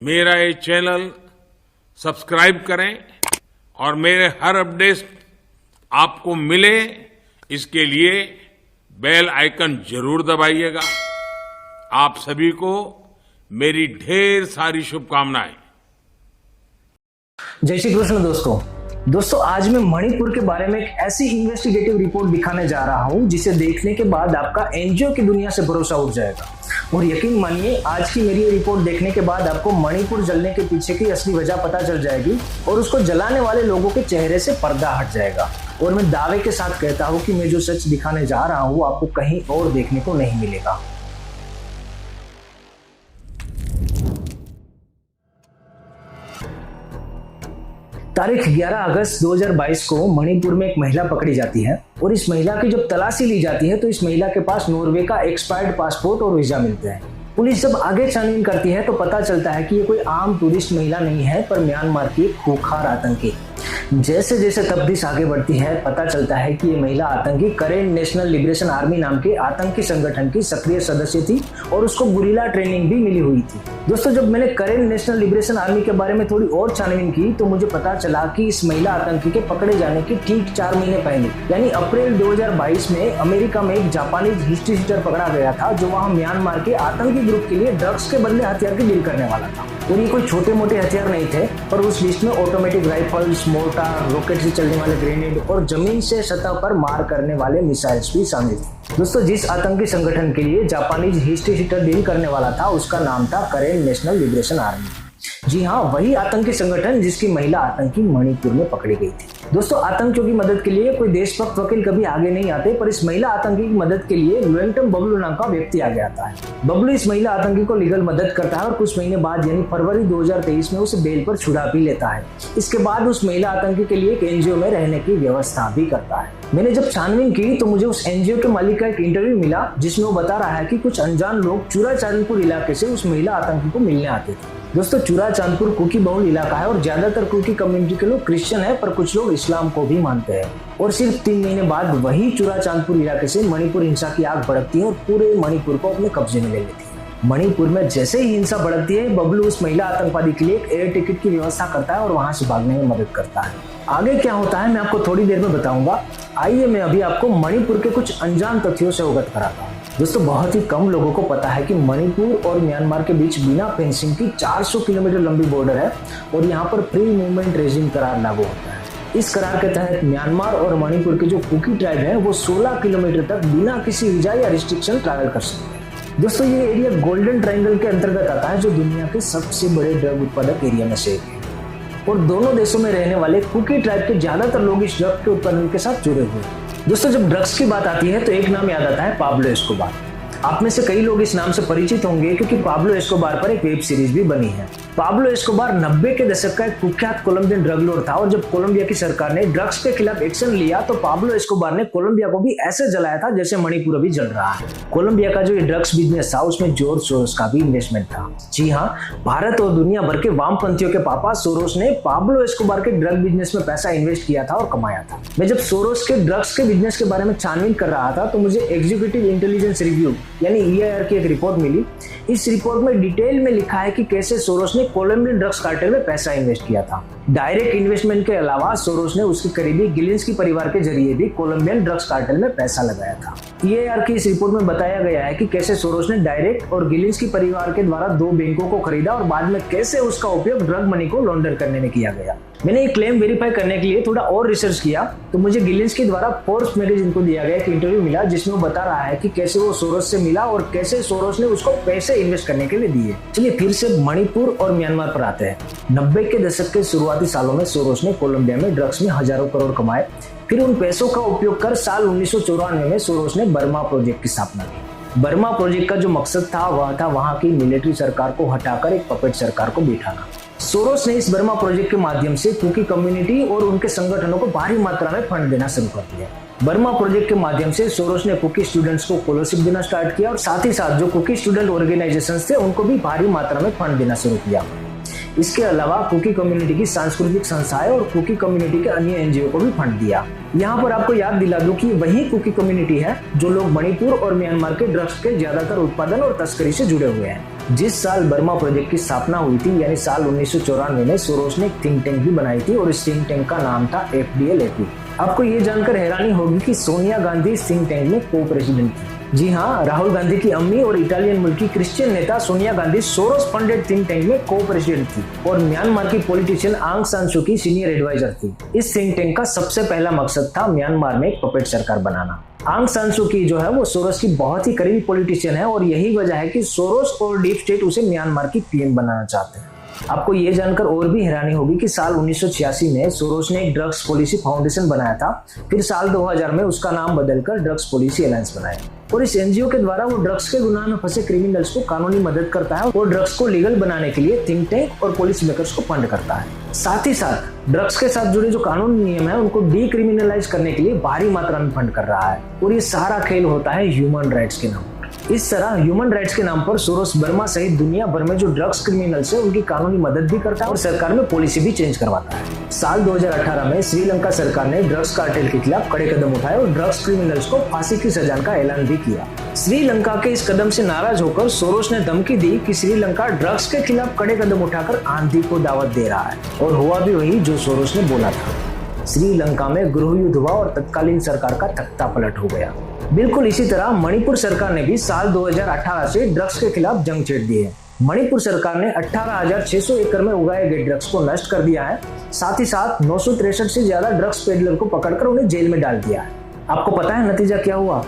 मेरा ये channel subscribe करें और मेरे हर अपडेट आपको मिले इसके लिए बेल आइकन जरूर दबाइएगा। आप सभी को मेरी ढेर सारी शुभकामनाएं। जय श्री कृष्ण दोस्तों आज मैं मणिपुर के बारे में एक ऐसी इन्वेस्टिगेटिव रिपोर्ट दिखाने जा रहा हूं जिसे देखने के बाद आपका एनजीओ की दुनिया से भरोसा उठ जाएगा। और यकीन मानिए आज की मेरी ये रिपोर्ट देखने के बाद आपको मणिपुर जलने के पीछे की असली वजह पता चल जाएगी और उसको जलाने वाले लोगों के चेहरे से पर्दा हट जाएगा। और मैं दावे के साथ कहता हूं कि मैं जो सच दिखाने जा रहा हूं आपको कहीं और देखने को नहीं मिलेगा। तारीख 11 अगस्त 2022 को मणिपुर में एक महिला पकड़ी जाती है और इस महिला की जब तलाशी ली जाती है तो इस महिला के पास नॉर्वे का एक्सपायर्ड पासपोर्ट और वीजा मिलते हैं। पुलिस जब आगे छानबीन करती है तो पता चलता है कि ये कोई आम टूरिस्ट महिला नहीं है पर म्यांमार की एक खूंखार आतंकी। जैसे जैसे तफ्तीश आगे बढ़ती है पता चलता है कि ये महिला आतंकी करेन नेशनल लिबरेशन आर्मी नाम के आतंकी संगठन की सक्रिय सदस्य थी और उसको गुरिल्ला ट्रेनिंग भी मिली हुई थी। दोस्तों जब मैंने करेन नेशनल लिबरेशन आर्मी के बारे में थोड़ी और छानबीन की तो मुझे पता चला कि इस महिला आतंकी के पकड़े जाने के ठीक 4 महीने पहले यानी अप्रैल 2022 में अमेरिका में एक जापानीज हिस्ट्री शीटर पकड़ा गया था जो वहाँ म्यांमार के आतंकी ग्रुप के लिए ड्रग्स के बदले हथियार की डील करने वाला था। और ये कोई छोटे मोटे हथियार नहीं थे पर उस लिस्ट में ऑटोमेटिक राइफल्स, मोर्टार, रॉकेट से चलने वाले ग्रेनेड और जमीन से सतह पर मार करने वाले मिसाइल्स भी शामिल थे। दोस्तों जिस आतंकी संगठन के लिए जापानीज हिस्ट्री शीटर डील करने वाला था उसका नाम था करेन नेशनल लिबरेशन आर्मी। जी हाँ, वही आतंकी संगठन जिसकी महिला आतंकी मणिपुर में पकड़ी गई थी। दोस्तों आतंकियों की मदद के लिए कोई देशभक्त वकील कभी आगे नहीं आते पर इस महिला आतंकी की मदद के लिए लुएंटम बबलू नाम का व्यक्ति आगे आता है। बबलू इस महिला आतंकी को लीगल मदद करता है और कुछ महीने बाद यानी फरवरी 2023 में उसे बेल पर छुड़ा भी लेता है। इसके बाद उस महिला आतंकी के लिए एक एनजीओ में रहने की व्यवस्था भी करता है। मैंने जब छानबीन की तो मुझे उस एनजीओ के मालिक का एक इंटरव्यू मिला जिसमें वो बता रहा है कि कुछ अनजान लोग चूरा चांदपुर इलाके से उस महिला आतंकी को मिलने आते थे। दोस्तों चूरा चांदपुर कुकी बहुल इलाका है और ज्यादातर कुकी कम्युनिटी के लोग क्रिश्चियन है पर कुछ लोग इस्लाम को भी मानते हैं। और सिर्फ 3 महीने बाद वही चूरा चांदपुर इलाके से मणिपुर हिंसा की आग भड़कती है और पूरे मणिपुर को अपने कब्जे में ले लेती है। मणिपुर में जैसे ही हिंसा भड़कती है बबलू उस महिला आतंकवादी के लिए एक एयर टिकट की व्यवस्था करता है और वहां से भागने में मदद करता है। आगे क्या होता है मैं आपको थोड़ी देर में बताऊंगा। आइए मैं अभी आपको मणिपुर के कुछ अनजान तथ्यों से अवगत कराता हूँ। दोस्तों बहुत ही कम लोगों को पता है कि मणिपुर और म्यांमार के बीच बिना फेंसिंग की 400 किलोमीटर लंबी बॉर्डर है और यहाँ पर फ्री मूवमेंट रेजिम करार लागू होता है। इस करार के तहत म्यांमार और मणिपुर के जो कुकी ट्राइब है वो 16 किलोमीटर तक बिना किसी वीजा या रिस्ट्रिक्शन ट्रैवल कर सकते हैं। दोस्तों ये एरिया गोल्डन ट्रायंगल के अंतर्गत आता है जो दुनिया के सबसे बड़े ड्रग उत्पादक एरिया में से एक है। और दोनों देशों में रहने वाले कुकी ट्राइब के ज्यादातर लोग इस ड्रग के उत्पादन के साथ जुड़े हुए हैं। दोस्तों जब ड्रग्स की बात आती है तो एक नाम याद आता है पाब्लो एस्कोबार। आप में से कई लोग इस नाम से परिचित होंगे क्योंकि पाब्लो एस्कोबार पर एक वेब सीरीज भी बनी है। पाब्लो एस्कोबार 90 के दशक का एक कुख्यात कोलंबियन ड्रग लॉर्ड था और जब कोलंबिया की सरकार ने ड्रग्स के खिलाफ एक्शन लिया तो पाब्लो एस्कोबार ने कोलंबिया को भी ऐसे जलाया था जैसे मणिपुर अभी जल रहा है। कोलंबिया का जो ये ड्रग्स बिजनेस था उसमें जॉर्ज सोरोस का भी इन्वेस्टमेंट था। जी हाँ, भारत और दुनिया भर के वामपंथियों के पापा सोरोस ने पाब्लो एस्कोबार के ड्रग बिजनेस में पैसा इन्वेस्ट किया था और कमाया था। मैं जब सोरोस के ड्रग्स के बिजनेस के बारे में छानबीन कर रहा था तो मुझे एग्जीक्यूटिव इंटेलिजेंस रिव्यू यानी EIR की एक रिपोर्ट मिली। इस रिपोर्ट में डिटेल में लिखा है कि कैसे सोरोस ने कोलंबियन ड्रग्स कार्टेल में पैसा इन्वेस्ट किया था। डायरेक्ट इन्वेस्टमेंट के अलावा सोरोस ने उसके करीबी गिलिंस्की परिवार के जरिए भी कोलंबियन ड्रग्स कार्टेल में पैसा लगाया था। EIR की इस रिपोर्ट में बताया गया है कि कैसे सोरोस ने डायरेक्ट और गिलिंस्की परिवार के द्वारा 2 बैंकों को खरीदा और बाद में कैसे उसका उपयोग ड्रग मनी को लॉन्डर करने में किया गया। मैंने ये क्लेम वेरीफाई करने के लिए थोड़ा और रिसर्च किया तो मुझे गिलिंस्की द्वारा फोर्ब्स मैगजीन को दिया गया एक इंटरव्यू मिला जिसमें वो बता रहा है कि कैसे वो सोरोस से मिला और कैसे सोरोस ने उसको पैसे इन्वेस्ट करने के लिए दिए। चलिए फिर से मणिपुर और म्यांमार पर आते हैं। 90 के दशक के शुरुआती सालों में सोरोस ने कोलंबिया में ड्रग्स में हजारों करोड़ कमाए। फिर उन पैसों का उपयोग कर साल 1994 में सोरोस ने बर्मा प्रोजेक्ट की स्थापना की। बर्मा प्रोजेक्ट का जो मकसद था वह था वहां की मिलिट्री सरकार को हटाकर एक पपेट सरकार को बिठाना। सोरोस ने इस बर्मा प्रोजेक्ट के माध्यम से कुकी कम्युनिटी और उनके संगठनों को भारी मात्रा में फंड देना शुरू कर दिया। बर्मा प्रोजेक्ट के माध्यम से सोरोस ने कुकी स्टूडेंट्स को स्कॉलरशिप देना स्टार्ट किया और साथ ही साथ जो कुकी स्टूडेंट ऑर्गेनाइजेशंस थे उनको भी भारी मात्रा में फंड देना शुरू किया। इसके अलावा कुकी कम्युनिटी की सांस्कृतिक संस्थाएं और कुकी कम्युनिटी के अन्य एनजीओ को भी फंड दिया। यहाँ पर आपको याद दिला दूं कि वही कुकी कम्युनिटी है जो लोग मणिपुर और म्यांमार के ड्रग्स के ज्यादातर उत्पादन और तस्करी से जुड़े हुए हैं। जिस साल बर्मा प्रोजेक्ट की स्थापना हुई थी यानी साल 1994 में सोरोस ने एक थिंक टैंक भी बनाई थी और इस थिंक टैंक का नाम था FDL-AP। आपको ये जानकर हैरानी होगी कि सोनिया गांधी इस थिंक टैंक में को प्रेसिडेंट थी। जी हाँ, राहुल गांधी की अम्मी और इटालियन मूल की क्रिश्चियन नेता Sonia Gandhi Soros funded think tank में को प्रेसिडेंट थी और म्यांमार की पॉलिटिशियन आंग सान सू की सीनियर एडवाइजर थी। इस थिंक टैंक का सबसे पहला मकसद था म्यांमार में एक पपेट सरकार बनाना। आंग सान सू की जो है वो सोरोस की बहुत ही करीबी पॉलिटिशियन है और यही वजह है कि सोरोस और डीप स्टेट उसे म्यांमार की PM बनाना चाहते हैं। आपको ये जानकर और भी हैरानी होगी कि साल 1986 में सोरोस ने एक ड्रग्स पॉलिसी फाउंडेशन बनाया था। फिर साल 2000 में उसका नाम बदलकर ड्रग्स पॉलिसी अलायंस बनाया और इस NGO के द्वारा वो ड्रग्स के गुनाह में फंसे क्रिमिनल्स को कानूनी मदद करता है और ड्रग्स को लीगल बनाने के लिए थिंक टैंक और पॉलिसी मेकर्स को फंड करता है। साथ ही साथ ड्रग्स के साथ जुड़े जो कानूनी नियम है उनको डीक्रिमिनलाइज करने के लिए भारी मात्रा में फंड कर रहा है और ये सारा खेल होता है ह्यूमन राइट्स के नाम पर। इस तरह ह्यूमन राइट्स के नाम पर सोरोस बर्मा सहित दुनिया भर में जो ड्रग्स क्रिमिनल्स है उनकी कानूनी मदद भी करता है और सरकार में पॉलिसी भी चेंज करवाता है। साल 2018 में श्रीलंका सरकार ने ड्रग्स कार्टेल के खिलाफ कड़े कदम उठाए और ड्रग्स क्रिमिनल्स को फांसी की सजा का ऐलान भी किया। श्रीलंका के इस कदम से नाराज होकर सोरोस ने धमकी दी कि श्रीलंका ड्रग्स के खिलाफ कड़े कदम उठाकर आंधी को दावत दे रहा है और हुआ भी वही जो सोरोस ने बोला था। श्रीलंका में गृह युद्ध हुआ और तत्कालीन सरकार का तख्ता पलट हो गया। बिल्कुल इसी तरह मणिपुर सरकार ने भी साल 2018 से ड्रग्स के खिलाफ जंग छेड़ दी है। मणिपुर सरकार ने 18,600 एकड़ में उगाए गए ड्रग्स को नष्ट कर दिया है। साथ ही साथ 963 से ज्यादा ड्रग्स पेडलर को पकड़कर उन्हें जेल में डाल दिया है। आपको पता है नतीजा क्या हुआ?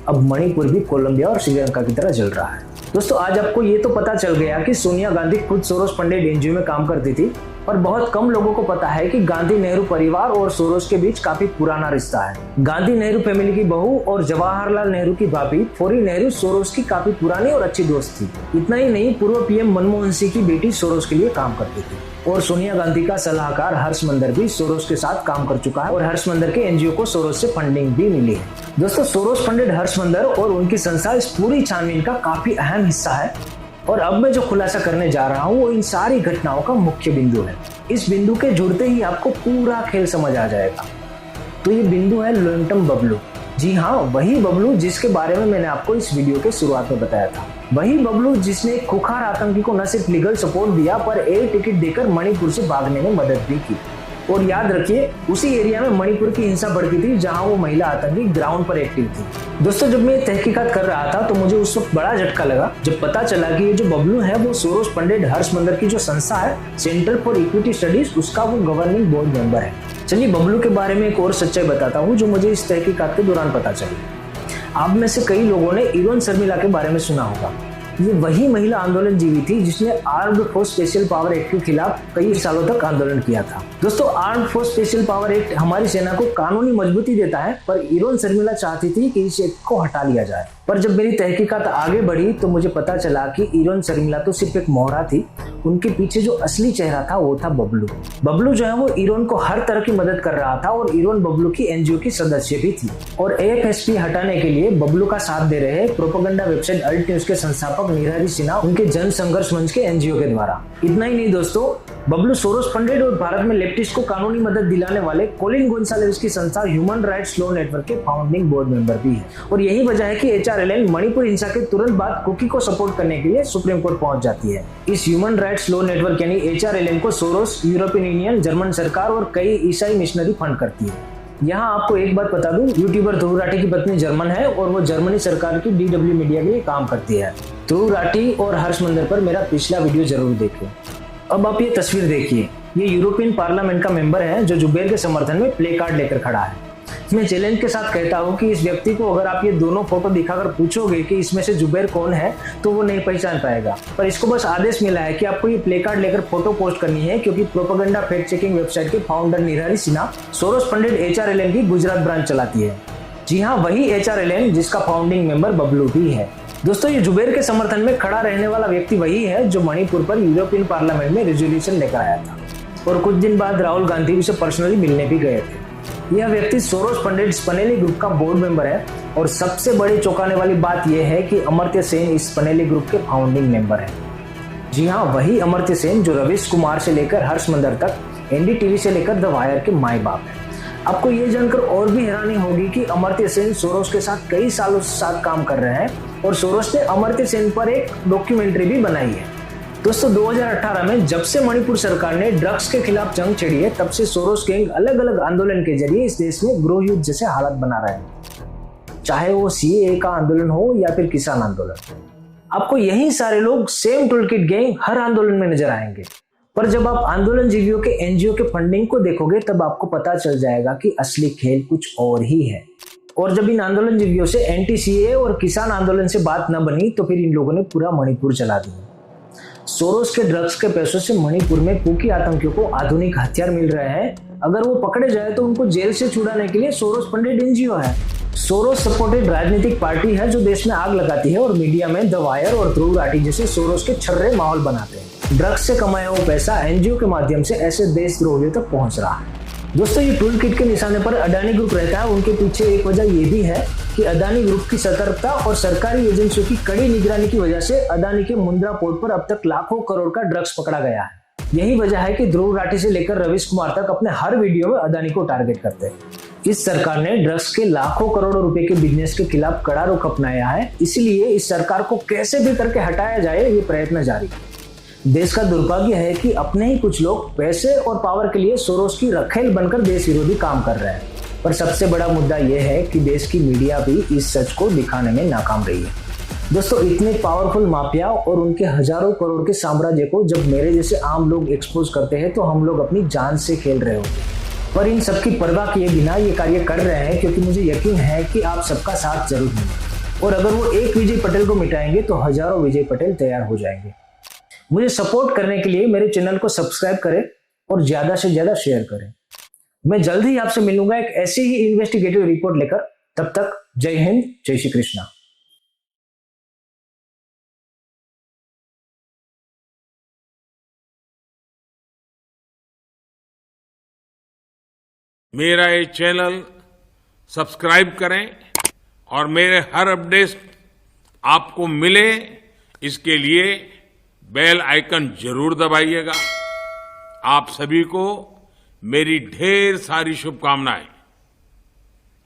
अब मणिपुर भी कोलंबिया और श्रीलंका की तरह जल रहा है। दोस्तों, आज आपको ये तो पता चल गया कि सोनिया गांधी खुद सोरोस फंडेड NGO में काम करती थी, पर बहुत कम लोगों को पता है कि गांधी नेहरू परिवार और सोरोस के बीच काफी पुराना रिश्ता है। गांधी नेहरू फैमिली की बहू और जवाहरलाल नेहरू की भाभी फोरी नेहरू सोरोस की काफी पुरानी और अच्छी दोस्त थी। इतना ही नहीं, पूर्व PM मनमोहन सिंह की बेटी सोरोस के लिए काम करती थी और सोनिया गांधी का सलाहकार हर्ष मंदर भी सोरोस के साथ काम कर चुका है और हर्ष मंदर के NGO को सोरोस से फंडिंग भी मिली है। दोस्तों, सोरोस फंडेड हर्ष मंदर और उनकी संस्था इस पूरी छानबीन का काफी अहम हिस्सा है और अब मैं जो खुलासा करने जा रहा हूँ वो इन सारी घटनाओं का मुख्य बिंदु है। इस बिंदु के जुड़ते ही आपको पूरा खेल समझ आ जाएगा। तो ये बिंदु है लोंगटम बबलू। जी हाँ, वही बबलू जिसके बारे में मैंने आपको इस वीडियो के शुरुआत में बताया था। वही बबलू जिसने एक खुखार आतंकी को न सिर्फ लीगल सपोर्ट दिया पर एयर टिकट देकर मणिपुर से भागने में मदद भी की। और याद रखिए, उसी एरिया में मणिपुर की हिंसा भड़की थी जहां वो महिला आतंकी ग्राउंड पर एक्टिव थी। दोस्तों, जब मैं तहकीकात कर रहा था तो मुझे उस वक्त बड़ा झटका लगा जब पता चला कि ये जो बबलू है वो सोरोस फंडेड हर्ष मंदर की जो संस्था है सेंटर फॉर इक्विटी स्टडीज, उसका वो गवर्निंग बोर्ड मेंबर है। चलिए बबलू के बारे में एक और सच्चाई बताता हूँ जो मुझे इस तहकीकात के दौरान पता चली। आप में से कई लोगों ने इरोन शर्मिला के बारे में सुना होगा। ये वही महिला आंदोलन जीवी थी जिसने armed force special power act के खिलाफ कई सालों तक आंदोलन किया था। दोस्तों, armed force special power act हमारी सेना को कानूनी मजबूती देता है, पर इरोन शर्मिला चाहती थी कि इस एक्ट को हटा लिया जाए। पर जब मेरी तहकीकात आगे बढ़ी तो मुझे पता चला कि इरोन शर्मिला तो सिर्फ एक मोहरा थी, उनके पीछे जो असली चेहरा था वो था बबलू। बबलू जो है वो इरोन को हर तरह की मदद कर रहा था और इरोन बबलू की NGO की सदस्य भी थी और AFSP हटाने के लिए बबलू का साथ दे रहे प्रोपेगेंडा वेबसाइट अल्ट न्यूज के संस्थापक निरहरी सिन्हा उनके जन संघर्ष मंच के NGO के द्वारा। इतना ही नहीं दोस्तों, बबलू सोरोस फंडेड और भारत में लेफ्टिस्ट को कानूनी मदद दिलाने वाले कोलिन गोंसाल्विस की संस्था ह्यूमन राइट्स लॉ नेटवर्क के फाउंडिंग बोर्ड मेंबर भी है और यही वजह है कि HRLN मणिपुर हिंसा के तुरंत बाद कुकी को सपोर्ट करने के लिए सुप्रीम कोर्ट पहुंच जाती है। इस ह्यूमन राइट्स लॉ नेटवर्क यानी HRLN को सोरोस, यूरोपियन यूनियन, जर्मन सरकार और कई ईसाई मिशनरी फंड करती है। यहाँ आपको एक बात बता दूं, यूट्यूबर ध्रुव राठी की पत्नी जर्मन है और वो जर्मनी सरकार की DW मीडिया के लिए काम करती है। ध्रुव राठी और हर्ष मंदर पर मेरा पिछला वीडियो जरूर देखिए। अब आप ये तस्वीर देखिए, ये यूरोपियन पार्लियामेंट का मेंबर है जो जुबैर के समर्थन में प्ले कार्ड लेकर खड़ा है। मैं चैलेंज के साथ कहता हूँ कि इस व्यक्ति को अगर आप ये दोनों फोटो दिखाकर पूछोगे कि इसमें से जुबैर कौन है तो वो नहीं पहचान पाएगा, पर इसको बस आदेश मिला है कि आपको ये प्ले कार्ड लेकर फोटो पोस्ट करनी है क्योंकि प्रोपेगेंडा फैक्ट चेकिंग वेबसाइट के फाउंडर निरहरी सिन्हा सोरोस फंडेड HRLN की गुजरात ब्रांच चलाती है। जी हाँ, वही HRLN जिसका फाउंडिंग मेंबर बबलू भी है। दोस्तों, ये जुबैर के समर्थन में खड़ा रहने वाला व्यक्ति वही है जो मणिपुर पर यूरोपियन पार्लियामेंट में रेजोल्यूशन लेकर आया था और कुछ दिन बाद राहुल गांधी उसे पर्सनली मिलने भी गए थे। यह व्यक्ति सोरोस फंडेड स्पनेली ग्रुप का बोर्ड मेंबर है और सबसे बड़ी चौंकाने वाली बात यह है कि अमर्त्य सेन इस स्पनेली ग्रुप के फाउंडिंग मेंबर है। जी हाँ, वही अमर्त्य सेन जो रवीश कुमार से लेकर हर्ष मंदर तक, NDTV से लेकर द वायर के माई बाप है। आपको ये जानकर और भी हैरानी होगी कि अमर्त्य सेन सोरोस के साथ कई सालों से साथ काम कर रहे हैं और सोरोस ने अमर्त्य सेन पर एक डॉक्यूमेंट्री भी बनाई है। दोस्तों 2018 में जब से मणिपुर सरकार ने ड्रग्स के खिलाफ जंग छेड़ी है, तब से सोरोस गैंग अलग अलग आंदोलन के जरिए इस देश में गृह युद्ध जैसे हालात बना रहे हैं, चाहे वो सीएए का आंदोलन हो या फिर किसान आंदोलन। आपको यही सारे लोग सेम टूलकिट गैंग हर आंदोलन में नजर आएंगे, पर जब आप आंदोलन जीवियों के एनजीओ के फंडिंग को देखोगे तब आपको पता चल जाएगा कि असली खेल कुछ और ही है। और जब इन आंदोलन जीवियों से एंटी सीएए और किसान आंदोलन से बात न बनी तो फिर इन लोगों ने पूरा मणिपुर जला दिया। सोरोस के ड्रग्स के पैसों से मणिपुर में कुकी आतंकियों को आधुनिक हथियार मिल रहे हैं। अगर वो पकड़े जाए तो उनको जेल से छुड़ाने के लिए सोरोस फंडेड एनजीओ है। सोरोस सपोर्टेड राजनीतिक पार्टी है जो देश में आग लगाती है और मीडिया में द वायर और ध्रुव राठी जैसे सोरोस के छर्रे माहौल बनाते हैं। ड्रग्स से कमाया हुआ पैसा एनजीओ के माध्यम से ऐसे देशद्रोहियों तक पहुंच रहा है। दोस्तों ये टूल किट के निशाने पर अडानी ग्रुप रहता है। उनके पीछे एक वजह ये भी है कि अडानी ग्रुप की सतर्कता और सरकारी एजेंसियों की कड़ी निगरानी की वजह से अडानी के मुंद्रा पोर्ट पर अब तक लाखों करोड़ का ड्रग्स पकड़ा गया है। यही वजह है कि ध्रुव राठी से लेकर रवीश कुमार तक अपने हर वीडियो में अडानी को टारगेट करते हैं। इस सरकार ने ड्रग्स के लाखों करोड़ों रुपए के बिजनेस के खिलाफ कड़ा रुख अपनाया है, इसलिए इस सरकार को कैसे भी करके हटाया जाए ये प्रयत्न जारी है। देश का दुर्भाग्य है कि अपने ही कुछ लोग पैसे और पावर के लिए सोरोस की रखेल बनकर देश विरोधी काम कर रहे हैं। पर सबसे बड़ा मुद्दा यह है कि देश की मीडिया भी इस सच को दिखाने में नाकाम रही है। दोस्तों इतने पावरफुल माफिया और उनके हजारों करोड़ के साम्राज्य को जब मेरे जैसे आम लोग एक्सपोज करते हैं तो हम लोग अपनी जान से खेल रहे होते हैं। पर इन सबकी परवाह किए बिना ये कार्य कर रहे हैं क्योंकि मुझे यकीन है कि आप सबका साथ जरूर देंगे और अगर वो एक विजय पटेल को मिटाएंगे तो हजारों विजय पटेल तैयार हो जाएंगे। मुझे सपोर्ट करने के लिए मेरे चैनल को सब्सक्राइब करें और ज्यादा से ज्यादा शेयर करें। मैं जल्द ही आपसे मिलूंगा एक ऐसी ही इन्वेस्टिगेटिव रिपोर्ट लेकर। तब तक जय हिंद, जय श्री कृष्णा। मेरा ये चैनल सब्सक्राइब करें और मेरे हर अपडेट आपको मिले इसके लिए बेल आइकन जरूर दबाइएगा। आप सभी को मेरी ढेर सारी शुभकामनाएं।